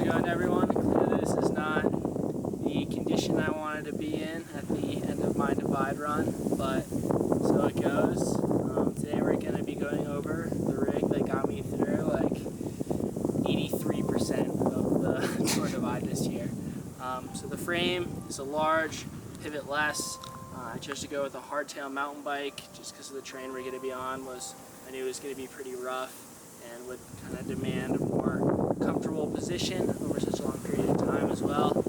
going, everyone? Clearly this is not the condition I wanted to be in at the end of my divide run, but so it goes. Today we're going to be going over the rig that got me through like 83% of the tour divide this year. So the frame is a large, pivotless. I chose to go with a hardtail mountain bike just because of the terrain we're going to be on. I knew it was going to be pretty rough and would kind of demand a more comfortable position over such a long period of time as well.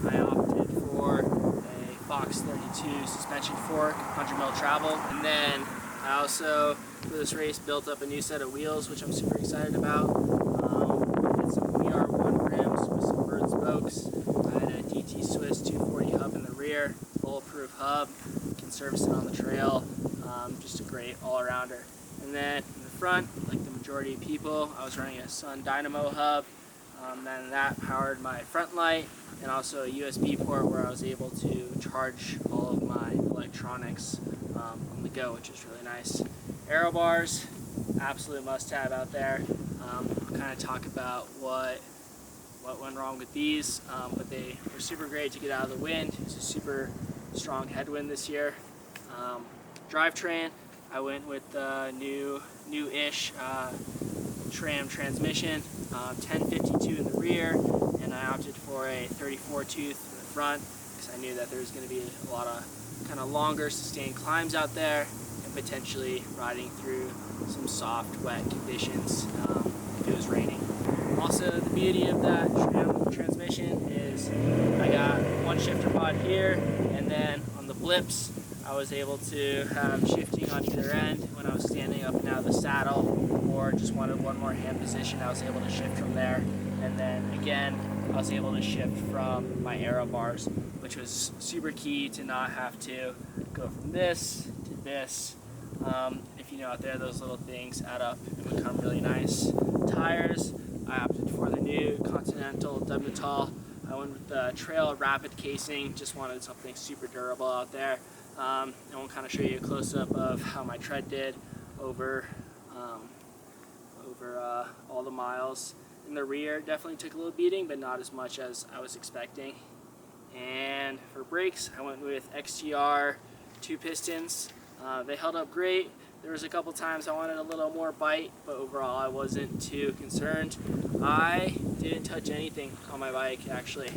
I opted for a Fox 32 suspension fork, 100mm travel, and then I also, for this race, built up a new set of wheels, which I'm super excited about. Did some VR1 rims with some bird spokes. I had a DT Swiss 240 hub in the rear, bulletproof hub, can service it on the trail. Just a great all-arounder. And then in the front, like the majority of people, I was running a Sun Dynamo hub. Then that powered my front light and also a USB port where I was able to charge all of my electronics on the go, which is really nice. Aero bars, absolute must-have out there. I'll kind of talk about what went wrong with these, but they were super great to get out of the wind. It's a super strong headwind this year. Drivetrain, I went with the new-ish Tram transmission, 1052 in the rear, and I opted for a 34 tooth in the front because I knew that there was going to be a lot of kind of longer sustained climbs out there and potentially riding through some soft, wet conditions if it was raining. Also, the beauty of that Tram transmission is I got one shifter pod here, and then on the blips I was able to have shifting on either end when I was standing up and out of the saddle, or just wanted one more hand position. I was able to shift from there, and then again I was able to shift from my aero bars, which was super key to not have to go from this to this. If you know out there, those little things add up and become really nice. Tires, I opted for the new Continental Dubnital. I went with the Trail Rapid casing, just wanted something super durable out there. And we'll kind of show you a close-up of how my tread did over all the miles. In the rear, definitely took a little beating, but not as much as I was expecting. And for brakes, I went with XTR 2 pistons. They held up great. There was a couple times I wanted a little more bite, but overall I wasn't too concerned. I didn't touch anything on my bike, actually.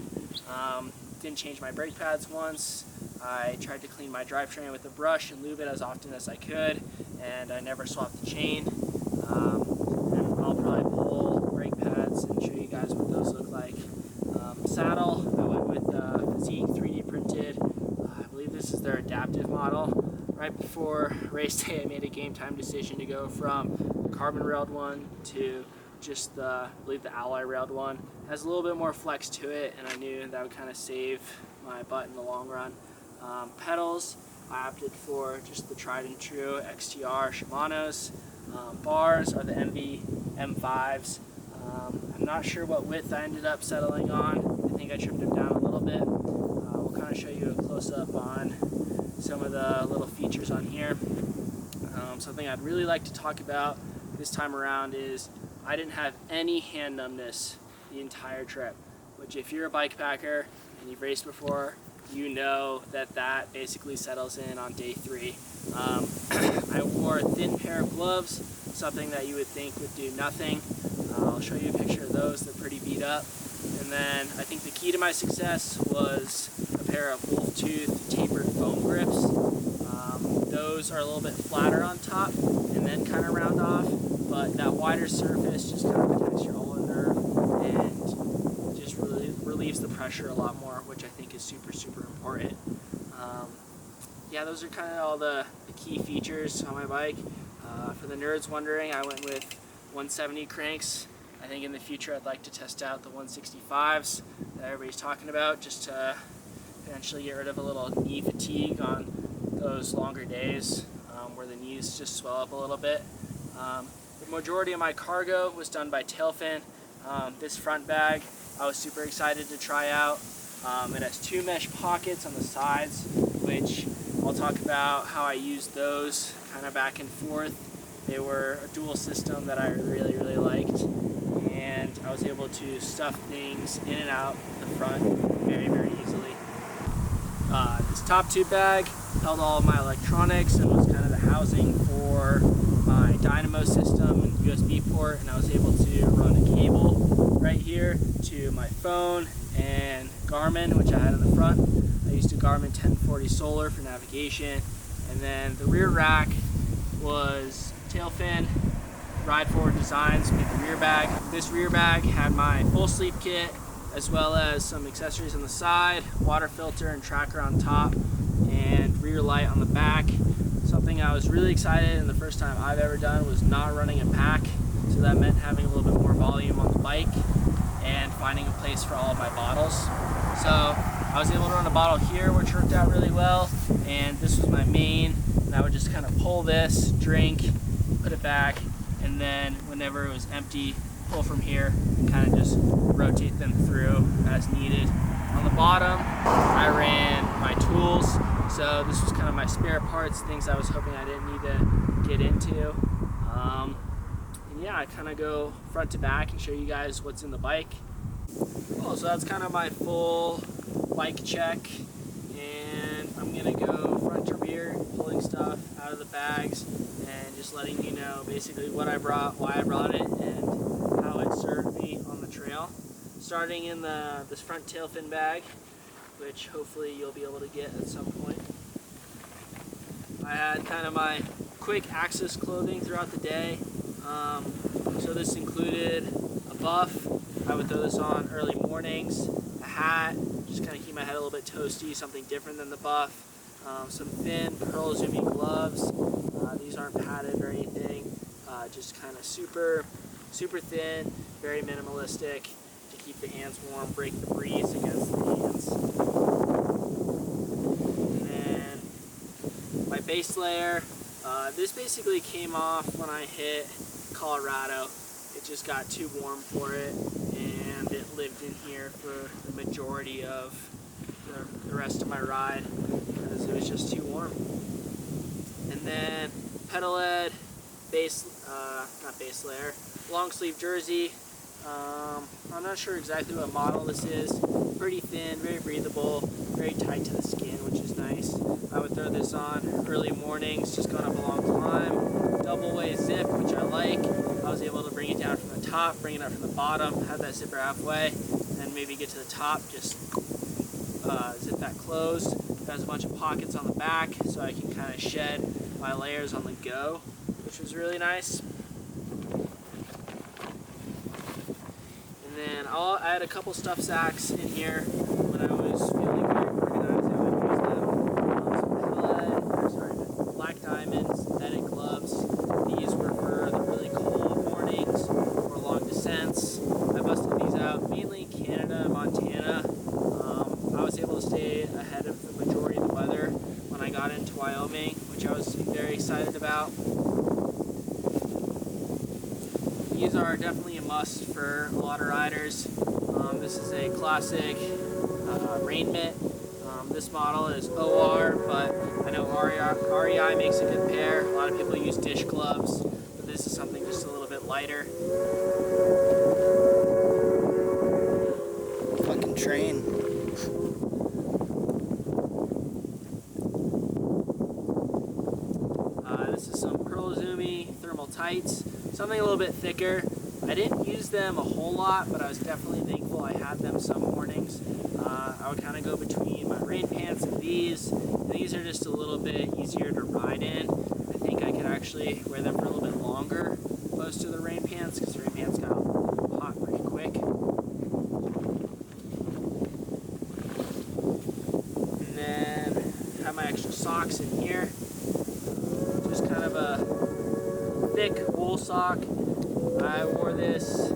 Didn't change my brake pads once. I tried to clean my drivetrain with a brush and lube it as often as I could, and I never swapped the chain. And I'll probably pull brake pads and show you guys what those look like. Saddle, I went with Fizik 3D printed. I believe this is their adaptive model. Right before race day, I made a game time decision to go from the carbon railed one to just I believe the alloy railed one. It has a little bit more flex to it, and I knew that would kind of save my butt in the long run. Pedals, I opted for just the tried and true XTR Shimano's. Bars are the MV M5s. I'm not sure what width I ended up settling on. I think I trimmed them down a little bit. We'll kind of show you a close-up on some of the little features on here. Something I'd really like to talk about this time around is I didn't have any hand numbness the entire trip, which if you're a bike packer and you've raced before, you know that basically settles in on day 3. I wore a thin pair of gloves, something that you would think would do nothing. I'll show you a picture of those. They're pretty beat up. And then I think the key to my success was a pair of wolf tooth tapered foam grips. Those are a little bit flatter on top and then kind of round off, but that wider surface just kind of protects your ulnar nerve and just really relieves the pressure a lot more, which I think is super, super important. Yeah, those are kind of all the key features on my bike. For the nerds wondering, I went with 170 cranks. I think in the future I'd like to test out the 165s that everybody's talking about, just to eventually get rid of a little knee fatigue on those longer days where the knees just swell up a little bit. The majority of my cargo was done by Tailfin. This front bag I was super excited to try out. It has 2 mesh pockets on the sides, which I'll talk about how I used those kind of back and forth. They were a dual system that I really, really liked. And and I was able to stuff things in and out the front very, very easily. This top tube bag held all of my electronics and was kind of the housing for my dynamo system and USB port, and I was able to run a cable right here to my phone and Garmin, which I had in the front. I used a Garmin 1040 Solar for navigation, and then the rear rack was tail fin, ride forward designs, made the rear bag. This rear bag had my full sleep kit, as well as some accessories on the side, water filter and tracker on top, and rear light on the back. Something I was really excited, and the first time I've ever done, was not running a pack, so that meant having a little bit more volume on the bike and finding a place for all of my bottles. So I was able to run a bottle here, which worked out really well, and this was my main, and I would just kind of pull this, drink, put it back, and then whenever it was empty, pull from here and kind of just rotate them through as needed. On the bottom, I ran my tools, so this was kind of my spare parts, things I was hoping I didn't need to get into. And yeah, I kind of go front to back and show you guys what's in the bike. Cool, so that's kind of my full bike check, and I'm gonna go front to rear, pulling stuff out of the bags and just letting you know basically what I brought, why I brought it, and how it served me on the trail. Starting in this front tail fin bag, which hopefully you'll be able to get at some point. I had kind of my quick access clothing throughout the day. So this included a buff. I would throw this on early mornings, a hat, just kind of keep my head a little bit toasty, something different than the buff. Some thin Pearl Izumi gloves. These aren't padded or anything, just kind of super thin, very minimalistic to keep the hands warm, break the breeze against the hands. And then my base layer, this basically came off when I hit Colorado. It just got too warm for it, and it lived in here for the majority of the rest of my ride because it was just too warm. And then pedal lead, not base layer, long sleeve jersey. I'm not sure exactly what model this is. Pretty thin, very breathable, very tight to the skin, which is nice. I would throw this on early mornings, just going up a long climb. Double way zip, which I like. I was able to bring it down from the top, bring it up from the bottom, have that zipper halfway, and then maybe get to the top, just zip that closed. It has a bunch of pockets on the back, so I can kind of shed my layers on the go, which was really nice. And then I had a couple stuff sacks in here when I was feeling very organized. I would use them. Some Black Diamond synthetic gloves. These were for the really cold mornings or long descents. I busted these out mainly in Canada and Montana. I was able to stay ahead of the majority of the weather when I got into Wyoming, which I was very excited about. These are definitely a must for a lot of riders. This is a classic rain mitt. This model is OR, but I know REI makes a good pair. A lot of people use dish gloves, but this is something just a little bit lighter. Fucking train. This is some Pearl Izumi thermal tights, something a little bit thicker. I didn't use them a whole lot, but I was definitely thankful I had them some mornings. I would kind of go between my rain pants and these. These are just a little bit easier to ride in. I think I could actually wear them for a little bit longer opposed to the rain pants, because the rain pants got hot pretty quick. And then I have my extra socks in here. Just kind of a thick wool sock. I wore this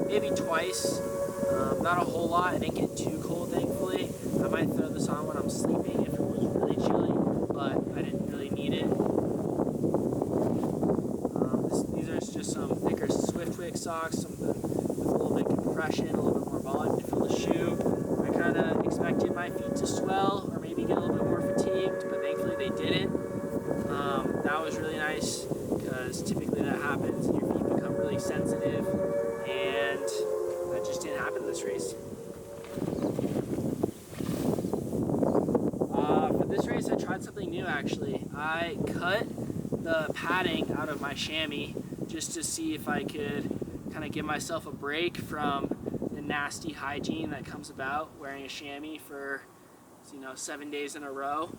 maybe twice, not a whole lot. I didn't get too cold, thankfully. I might throw this on when I'm sleeping if it was really chilly, but I didn't really need it. These are just some thicker Swiftwick socks, something with a little bit of compression, a little bit more volume to fill the shoe. I kind of expected my feet to swell or maybe get a little bit more fatigued, but thankfully they didn't. That was really nice, because typically that happens and your feet become really sensitive, and happened this race. For this race, I tried something new actually. I cut the padding out of my chamois just to see if I could kind of give myself a break from the nasty hygiene that comes about wearing a chamois for 7 days in a row.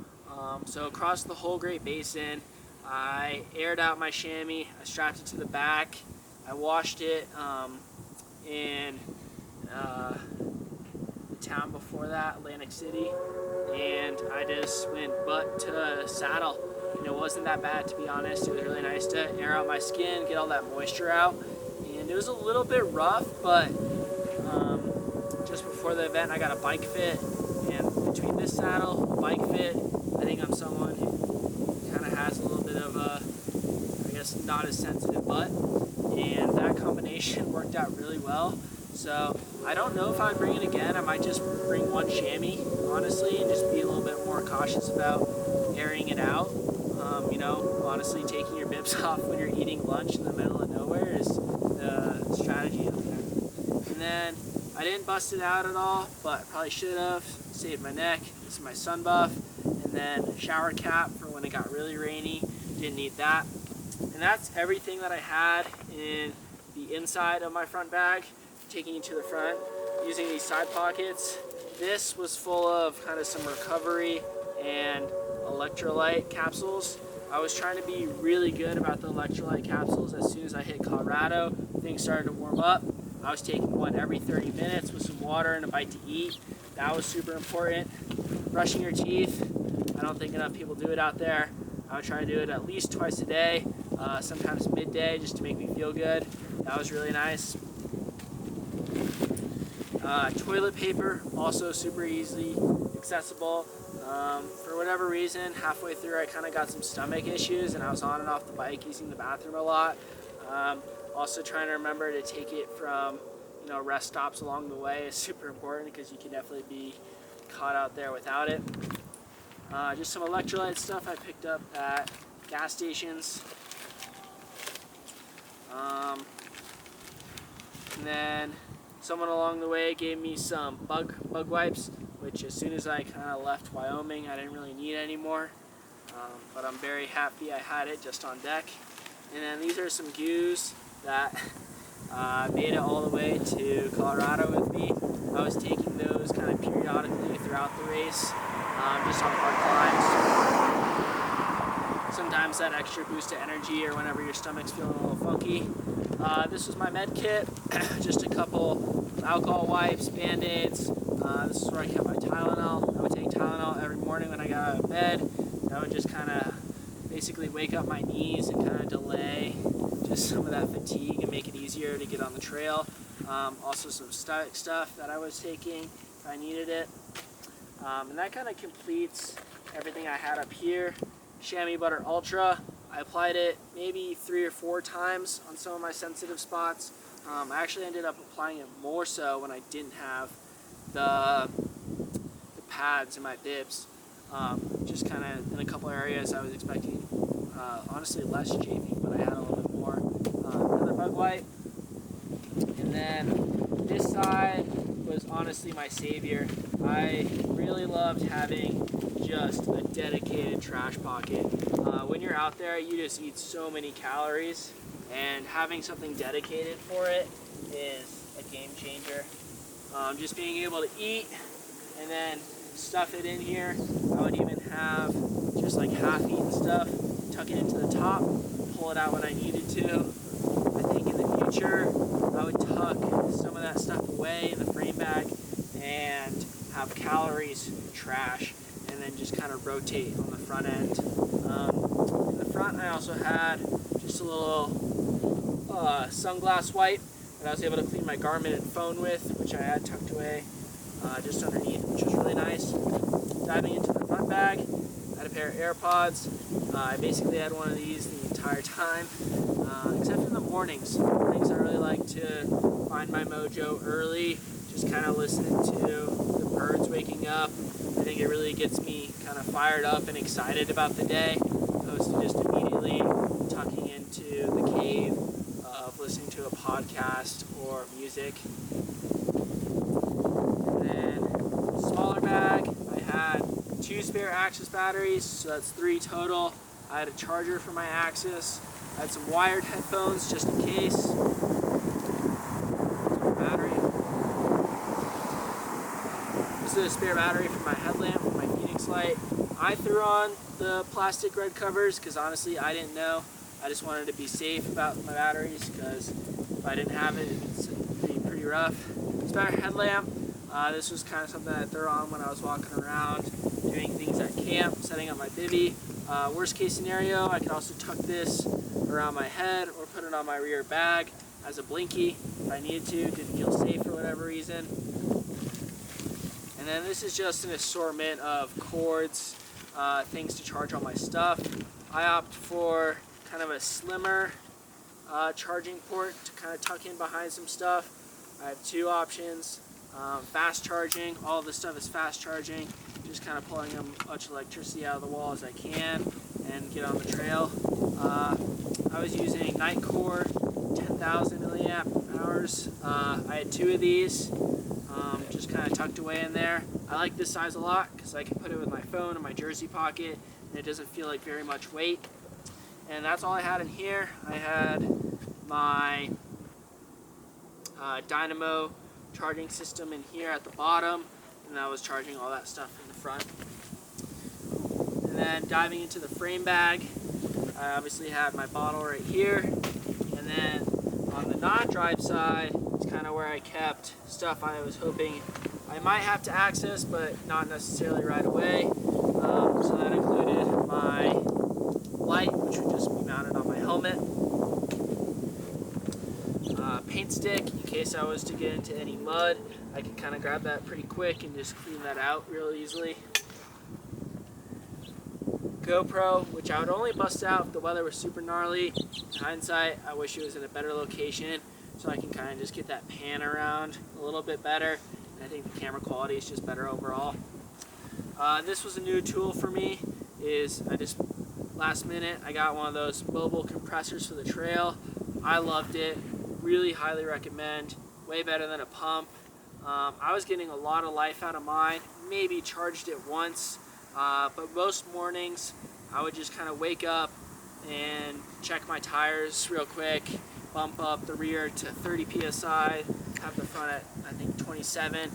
So across the whole Great Basin, I aired out my chamois, I strapped it to the back, I washed it in the town before that, Atlantic City, and I just went butt to saddle. And it wasn't that bad, to be honest. It was really nice to air out my skin, get all that moisture out, and it was a little bit rough, but just before the event I got a bike fit, and between this saddle, bike fit, I think I'm someone who kind of has a little bit of a, I guess, not as sensitive butt, and that combination worked out really well. So I don't know if I'd bring it again. I might just bring one chamois, honestly, and just be a little bit more cautious about airing it out. Honestly, taking your bibs off when you're eating lunch in the middle of nowhere is the strategy out there. And then I didn't bust it out at all, but I probably should have. Saved my neck. This is my sun buff. And then a shower cap for when it got really rainy. Didn't need that. And that's everything that I had in the inside of my front bag. Taking it to the front, using these side pockets. This was full of kind of some recovery and electrolyte capsules. I was trying to be really good about the electrolyte capsules. As soon as I hit Colorado, things started to warm up. I was taking one every 30 minutes with some water and a bite to eat. That was super important. Brushing your teeth, I don't think enough people do it out there. I would try to do it at least twice a day, sometimes midday, just to make me feel good. That was really nice. Toilet paper, also super easily accessible. For whatever reason, halfway through I kind of got some stomach issues and I was on and off the bike using the bathroom a lot. Also trying to remember to take it from rest stops along the way is super important because you can definitely be caught out there without it. Just some electrolyte stuff I picked up at gas stations. And then someone along the way gave me some bug wipes, which as soon as I kind of left Wyoming, I didn't really need anymore. But I'm very happy I had it just on deck. And then these are some Goos that made it all the way to Colorado with me. I was taking those kind of periodically throughout the race, just on hard climbs. Sometimes that extra boost of energy or whenever your stomach's feeling a little funky. This was my med kit, just a couple alcohol wipes, Band-Aids. This is where I kept my Tylenol. I would take Tylenol every morning when I got out of bed. That would just kind of basically wake up my knees and kind of delay just some of that fatigue and make it easier to get on the trail. Also some static stuff that I was taking if I needed it. And that kind of completes everything I had up here. Chamois Butter Ultra. I applied it maybe 3 or 4 times on some of my sensitive spots. I actually ended up applying it more so when I didn't have the pads in my bibs. Just kind of in a couple areas I was expecting honestly less chafing, but I had a little bit more. Another bug wipe. And then this side was honestly my savior. I really loved having just a dedicated trash pocket. When you're out there, you just eat so many calories, and having something dedicated for it is a game changer. Just being able to eat and then stuff it in here. I would even have just like half-eaten stuff, tuck it into the top, pull it out when I needed to. I think in the future, I would tuck some of that stuff away in the frame bag and have calories trash, and then just kind of rotate on the front end. In the front, I also had just a little sunglass wipe that I was able to clean my Garmin and phone with, which I had tucked away just underneath, which was really nice. Diving into the front bag, I had a pair of AirPods. I basically had one of these the entire time, except in the mornings. Mornings I really like to find my mojo early, just kind of listening to the birds waking up. I think it really gets me kind of fired up and excited about the day, opposed to just immediately tucking into the cave of listening to a podcast or music. spare Axis batteries, so that's 3 total. I had a charger for my Axis. I had some wired headphones just in case. Battery. This is a spare battery for my headlamp, for my Phoenix light. I threw on the plastic red covers because honestly I didn't know. I just wanted to be safe about my batteries because if I didn't have it, it'd be pretty rough. Spare headlamp. This was kind of something I threw on when I was walking around, doing things at camp, setting up my bivvy. Worst case scenario, I could also tuck this around my head or put it on my rear bag as a blinky if I needed to, didn't feel safe for whatever reason. And then this is just an assortment of cords, things to charge all my stuff. I opt for kind of a slimmer charging port to kind of tuck in behind some stuff. I have 2 options. Fast charging, all of this stuff is fast charging, just kind of pulling as much electricity out of the wall as I can and get on the trail. I was using Nitecore 10,000 milliamp hours. I had 2 of these, just kind of tucked away in there. I like this size a lot because I can put it with my phone in my jersey pocket and it doesn't feel like very much weight. And that's all I had in here. I had my Dynamo charging system in here at the bottom, and I was charging all that stuff in the front. And then diving into the frame bag, I obviously had my bottle right here, and then on the non-drive side, it's kind of where I kept stuff I was hoping I might have to access, but not necessarily right away. So that included my light, which would just be mounted on my helmet. Paint stick, in case I was to get into any mud, I could kind of grab that pretty quick and just clean that out real easily. GoPro, which I would only bust out if the weather was super gnarly. In hindsight, I wish it was in a better location so I can kind of just get that pan around a little bit better. And I think the camera quality is just better overall. This was a new tool for me. Last minute, I got one of those mobile compressors for the trail. I loved it. Really highly recommend. Way better than a pump. I was getting a lot of life out of mine. Maybe charged it once, but most mornings I would just kind of wake up and check my tires real quick, bump up the rear to 30 psi, have the front at I think 27,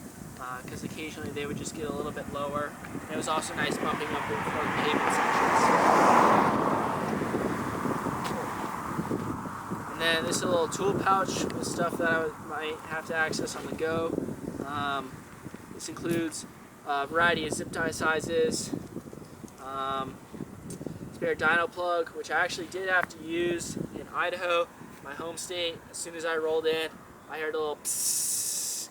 because occasionally they would just get a little bit lower. And it was also nice bumping up before the pavement sections. And then this is a little tool pouch with stuff that I might have to access on the go. This includes a variety of zip tie sizes, spare dyno plug, which I actually did have to use in Idaho, my home state. As soon as I rolled in, I heard a little psss,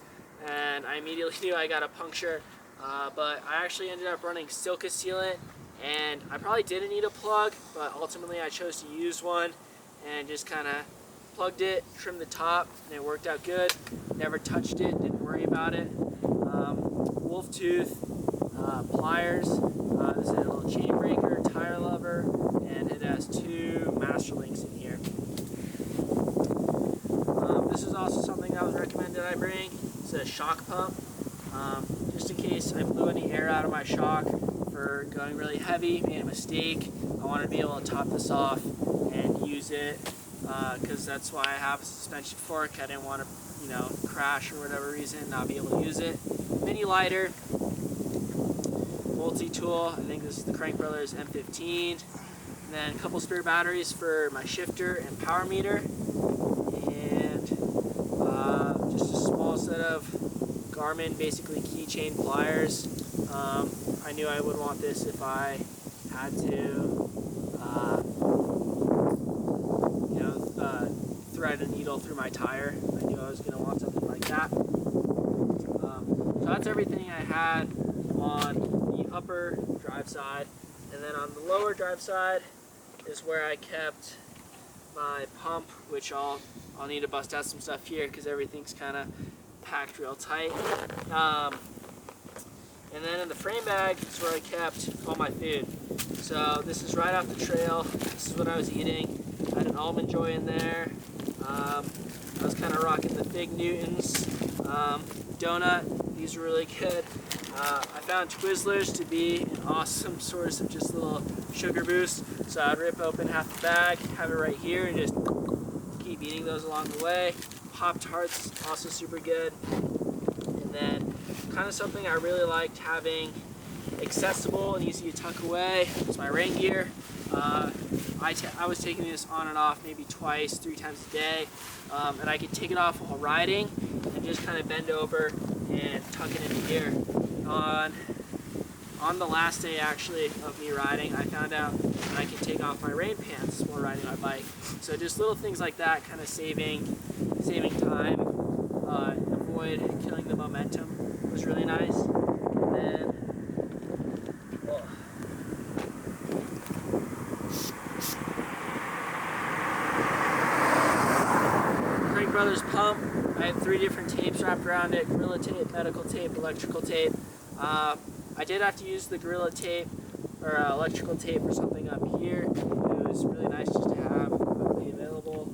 and I immediately knew I got a puncture. But I actually ended up running silica sealant, and I probably didn't need a plug, but ultimately I chose to use one and just kind of plugged it, trimmed the top, and it worked out good. Never touched it, didn't worry about it. Wolf tooth, pliers, this is a little chain breaker, tire lever, and it has 2 master links in here. This is also something that was recommended I bring. It's a shock pump, just in case I blew any air out of my shock for going really heavy, made a mistake. I wanted to be able to top this off and use it, because that's why I have a suspension fork. I didn't want to, crash or whatever reason, not be able to use it. Mini lighter, multi-tool, I think this is the Crank Brothers M15, and then a couple spare batteries for my shifter and power meter, and just a small set of Garmin, basically keychain pliers. I knew I would want this if I had to thread a needle through my tire. I knew I was going to want something like that. So that's everything I had on the upper drive side. And then on the lower drive side is where I kept my pump, which I'll need to bust out some stuff here because everything's kind of packed real tight. And then in the frame bag is where I kept all my food. So this is right off the trail. This is what I was eating. I had an Almond Joy in there. I was kind of rocking the Fig Newtons. Donut, these are really good. I found Twizzlers to be an awesome source of just a little sugar boost. So I'd rip open half the bag, have it right here, and just keep eating those along the way. Pop-Tarts, also super good. And then kind of something I really liked having accessible and easy to tuck away is my rain gear. I was taking this on and off maybe twice, 3 times a day, and I could take it off while riding and just kind of bend over and tuck it into gear. On the last day actually of me riding, I found out that I could take off my rain pants while riding my bike. So just little things like that, kind of saving time, avoid killing the momentum was really nice. And then Crank Brothers pump. I had 3 different tapes wrapped around it: Gorilla Tape, medical tape, electrical tape. I did have to use the Gorilla Tape or electrical tape or something up here. It was really nice just to have readily available.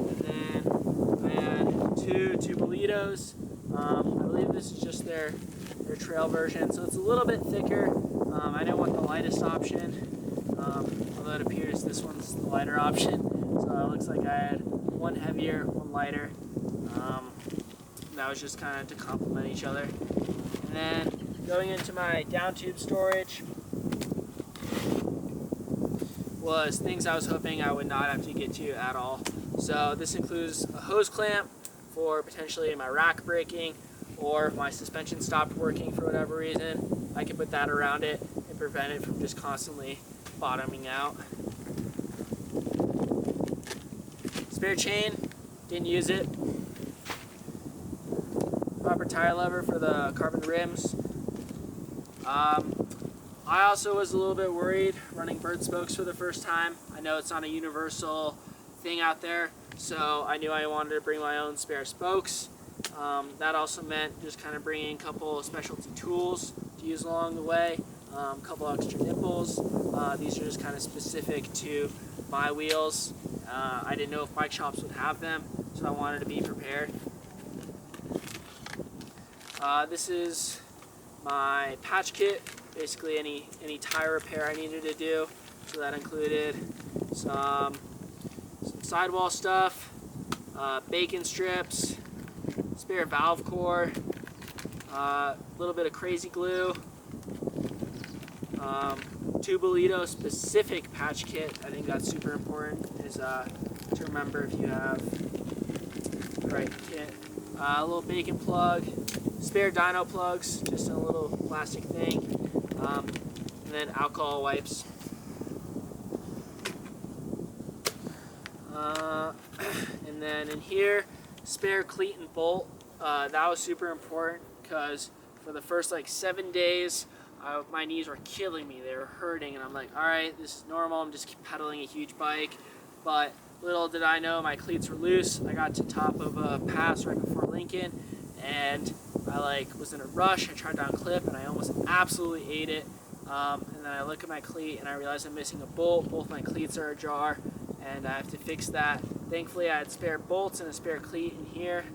And then I had 2 Tubolitos. I believe this is just their trail version, so it's a little bit thicker. I didn't want the lightest option, although it appears this one's the lighter option. So it looks like I had one heavier, one lighter. That was just kind of to complement each other. And then going into my down tube storage was things I was hoping I would not have to get to at all. So this includes a hose clamp for potentially my rack breaking, or if my suspension stopped working for whatever reason, I can put that around it and prevent it from just constantly bottoming out. Spare chain, didn't use it. Proper tire lever for the carbon rims. I also was a little bit worried running bird spokes for the first time. I know it's not a universal thing out there, so I knew I wanted to bring my own spare spokes. That also meant just kind of bringing a couple specialty tools to use along the way, a couple extra nipples. These are just kind of specific to my wheels. I didn't know if bike shops would have them, so I wanted to be prepared. This is my patch kit, basically any tire repair I needed to do. So that included some sidewall stuff, bacon strips, spare valve core, a little bit of crazy glue, Tubolito specific patch kit. I think that's super important, is to remember if you have the right kit. A little bacon plug, spare dyno plugs, just in a little plastic thing, and then alcohol wipes. And then in here, spare cleat and bolt. That was super important because for the first like 7 days, my knees were killing me. They were hurting, and I'm like, all right, this is normal. I'm just pedaling a huge bike. But little did I know my cleats were loose. I got to the top of a pass right before Lincoln, and I was in a rush. I tried to unclip, and I almost absolutely ate it. And then I look at my cleat, and I realize I'm missing a bolt. Both my cleats are ajar, and I have to fix that. Thankfully, I had spare bolts and a spare cleat in here.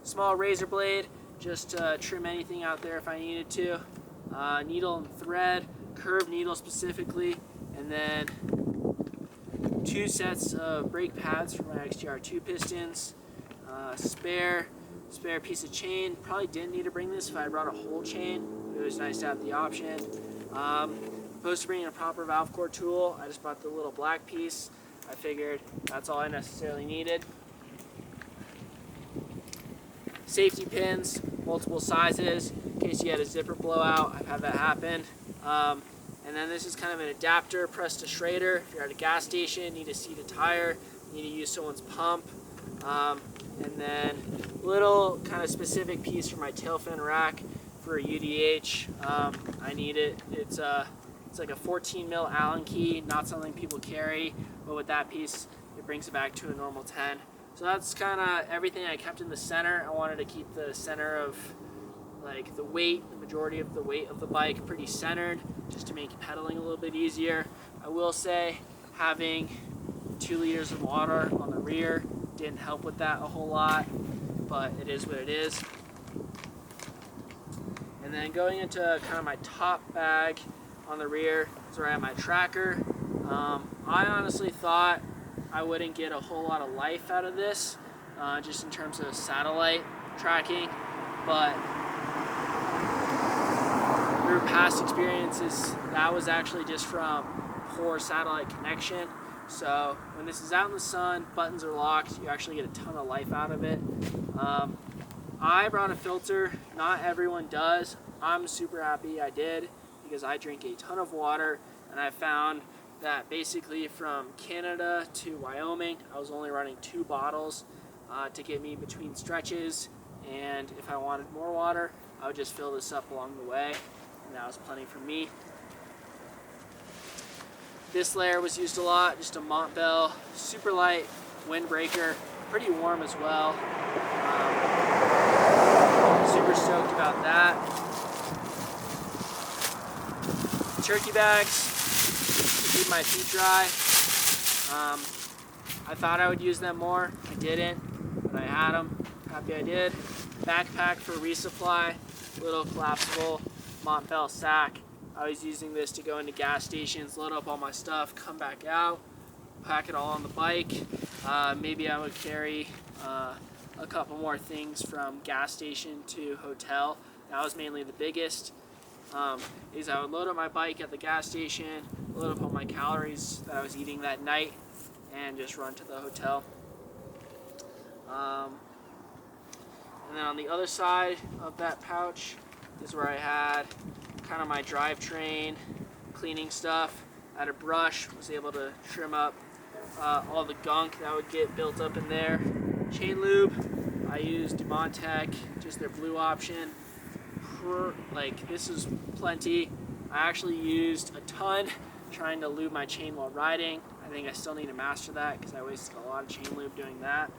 Small razor blade, just to trim anything out there if I needed to. Needle and thread, curved needle specifically, and then 2 sets of brake pads for my XTR2 pistons. Spare piece of chain. Probably didn't need to bring this if I brought a whole chain. It was nice to have the option. Opposed to bringing a proper valve core tool, I just bought the little black piece. I figured that's all I necessarily needed. Safety pins, multiple sizes, in case you had a zipper blowout. I've had that happen. And then this is kind of an adapter pressed to Schrader. If you're at a gas station, need to seat a tire, need to use someone's pump. And then little kind of specific piece for my tail fin rack for a UDH. I need it. It's like a 14 mil Allen key, not something people carry, but with that piece, it brings it back to a normal 10. So that's kind of everything I kept in the center. I wanted to keep the center of the weight, the majority of the weight of the bike pretty centered, just to make pedaling a little bit easier. I will say having 2 liters of water on the rear didn't help with that a whole lot. but it is what it is. And then going into kind of my top bag on the rear is where I have my tracker. I honestly thought I wouldn't get a whole lot of life out of this, just in terms of satellite tracking, but through past experiences, that was actually just from poor satellite connection. So when this is out in the sun, buttons are locked, you actually get a ton of life out of it. I brought a filter. Not everyone does. I'm super happy I did, because I drink a ton of water, and I found that basically from Canada to Wyoming, I was only running 2 bottles to get me between stretches, and if I wanted more water, I would just fill this up along the way, and that was plenty for me. This layer was used a lot, just a Montbell, super light windbreaker, pretty warm as well. Super stoked about that. Turkey bags to keep my feet dry. I thought I would use them more. I didn't, but I had them. Happy I did. Backpack for resupply, little collapsible Montbell sack. I was using this to go into gas stations, load up all my stuff, come back out, pack it all on the bike. Maybe I would carry a couple more things from gas station to hotel. That was mainly the biggest. Is I would load up my bike at the gas station, load up all my calories that I was eating that night, and just run to the hotel. And then on the other side of that pouch is where I had kind of my drivetrain cleaning stuff. I had a brush, was able to trim up all the gunk that would get built up in there. Chain lube, I used Demontech, just their blue option. Like, this is plenty. I actually used a ton trying to lube my chain while riding. I think I still need to master that because I wasted a lot of chain lube doing that.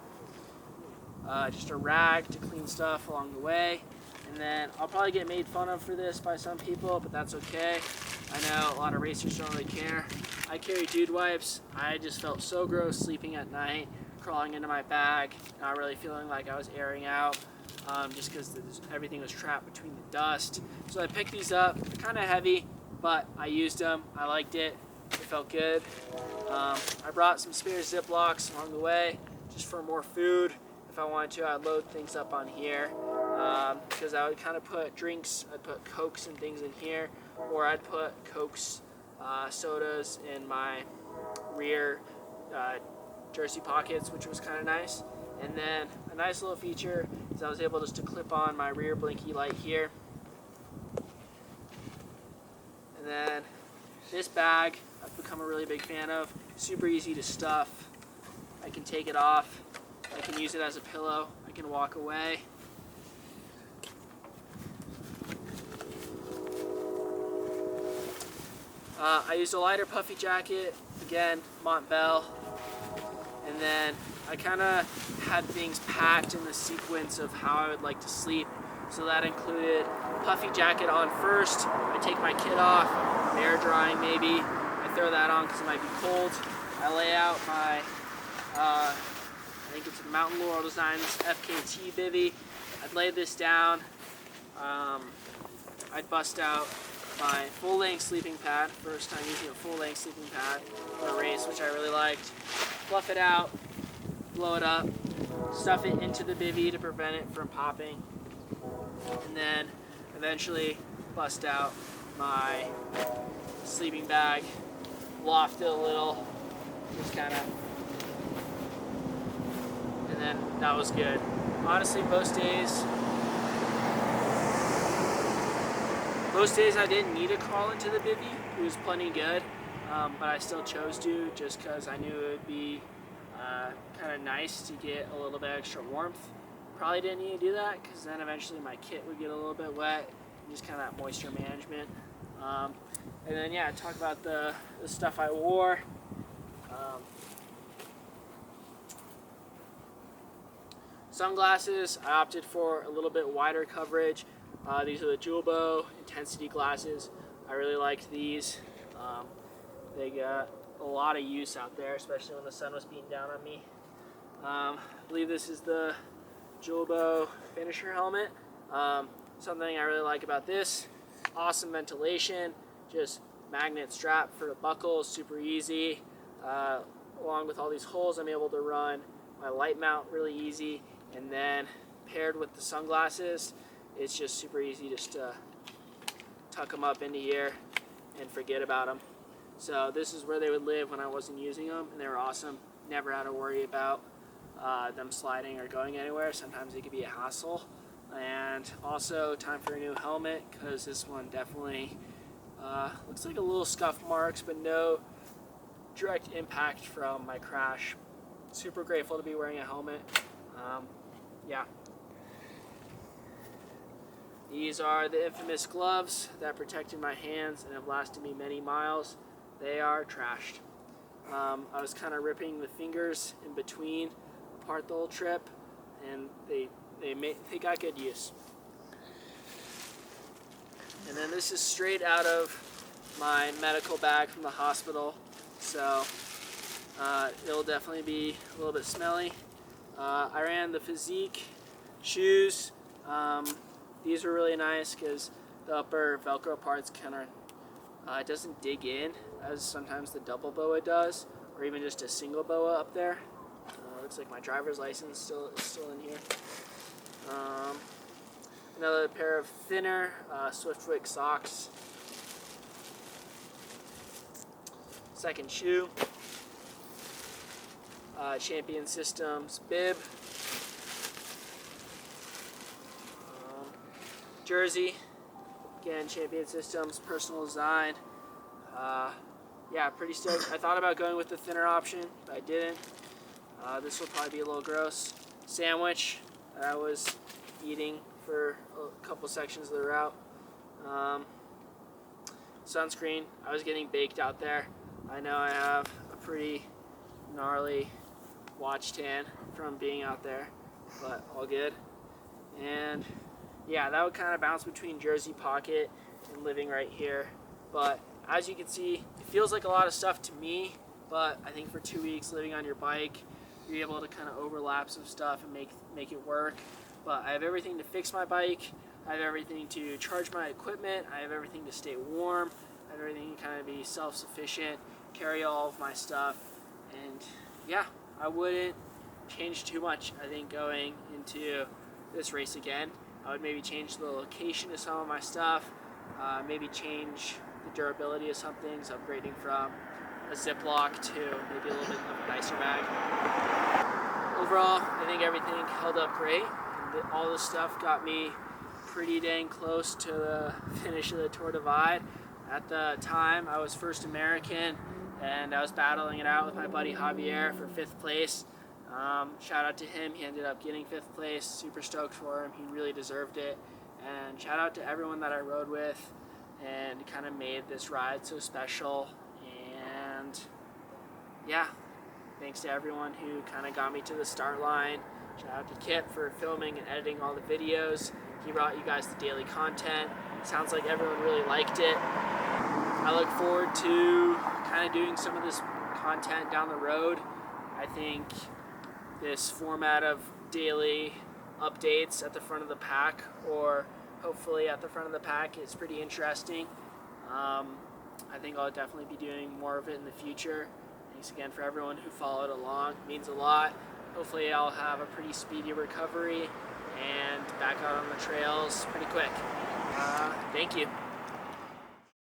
Just a rag to clean stuff along the way. And then I'll probably get made fun of for this by some people, but that's okay. I know a lot of racers don't really care. I carry dude wipes. I just felt so gross sleeping at night, crawling into my bag, not really feeling like I was airing out, just because everything was trapped between the dust. So I picked these up, kind of heavy, but I used them. I liked it. It felt good. I brought some spare Ziplocs along the way, just for more food. If I wanted to, I'd load things up on here, because I would kind of put drinks, I'd put Cokes and things in here, or I'd put Cokes, sodas in my rear jersey pockets, which was kind of nice. And then a nice little feature is I was able just to clip on my rear blinky light here. And then this bag I've become a really big fan of. Super easy to stuff. I can take it off. I can use it as a pillow. I can walk away. I used a lighter puffy jacket, again, Montbell. And then I kind of had things packed in the sequence of how I would like to sleep. So that included puffy jacket on first. I take my kit off, air drying maybe. I throw that on because it might be cold. I lay out my, I think it's a Mountain Laurel Designs FKT bivy. I'd lay this down. I'd bust out my full-length sleeping pad. First time using a full-length sleeping pad for a race, which I really liked. Fluff it out, blow it up, stuff it into the bivy to prevent it from popping, and then eventually bust out my sleeping bag, loft it a little, just kind of, and then that was good. Honestly, most days I didn't need to crawl into the bivy. It was plenty good, but I still chose to just because I knew it would be kind of nice to get a little bit extra warmth. Probably didn't need to do that because then eventually my kit would get a little bit wet, and just kind of that moisture management. And then yeah, talk about the stuff I wore. Sunglasses, I opted for a little bit wider coverage. These are the Julbo Intensity glasses. I really liked these. They got a lot of use out there, especially when the sun was beating down on me. I believe this is the Julbo finisher helmet. Something I really like about this, awesome ventilation, just magnet strap for the buckle, super easy. Along with all these holes, I'm able to run my light mount really easy, and then paired with the sunglasses, it's just super easy just to tuck them up into here and forget about them. So this is where they would live when I wasn't using them, and they were awesome. Never had to worry about them sliding or going anywhere. Sometimes it could be a hassle. And also time for a new helmet, because this one definitely looks like a little scuff marks, but no direct impact from my crash. Super grateful to be wearing a helmet. Yeah. These are the infamous gloves that protected my hands and have lasted me many miles. They are trashed. I was kind of ripping the fingers in between apart the whole trip, and they got good use. And then this is straight out of my medical bag from the hospital, so it'll definitely be a little bit smelly. I ran the Physique shoes. These are really nice because the upper Velcro part's kind of it doesn't dig in as sometimes the double BOA does, or even just a single BOA up there. Looks like my driver's license is still in here. Another pair of thinner Swiftwick socks. Second shoe. Champion Systems bib. Jersey. Again, Champion Systems, personal design. Yeah, pretty stoked. I thought about going with the thinner option, but I didn't. This will probably be a little gross. Sandwich that I was eating for a couple sections of the route. Sunscreen. I was getting baked out there. I know I have a pretty gnarly watch tan from being out there, but all good. And yeah, that would kind of bounce between Jersey Pocket and living right here. But as you can see, it feels like a lot of stuff to me, but I think for 2 weeks living on your bike, you're able to kind of overlap some stuff and make it work. But I have everything to fix my bike. I have everything to charge my equipment. I have everything to stay warm. I have everything to kind of be self-sufficient, carry all of my stuff. And yeah, I wouldn't change too much. I think going into this race again, I would maybe change the location of some of my stuff, maybe change the durability of some things, upgrading from a Ziploc to maybe a little bit of a nicer bag. Overall, I think everything held up great. All this stuff got me pretty dang close to the finish of the Tour Divide. At the time, I was first American, and I was battling it out with my buddy Javier for 5th place. Shout out to him, he ended up getting 5th place, super stoked for him, he really deserved it. And shout out to everyone that I rode with and kind of made this ride so special. And yeah, thanks to everyone who kind of got me to the start line. Shout out to Kip for filming and editing all the videos. He brought you guys the daily content. Sounds like everyone really liked it. I look forward to kind of doing some of this content down the road. I think this format of daily updates at the front of the pack, or hopefully at the front of the pack, is pretty interesting. I think I'll definitely be doing more of it in the future. Thanks again for everyone who followed along. It means a lot. Hopefully I'll have a pretty speedy recovery and back out on the trails pretty quick. Thank you.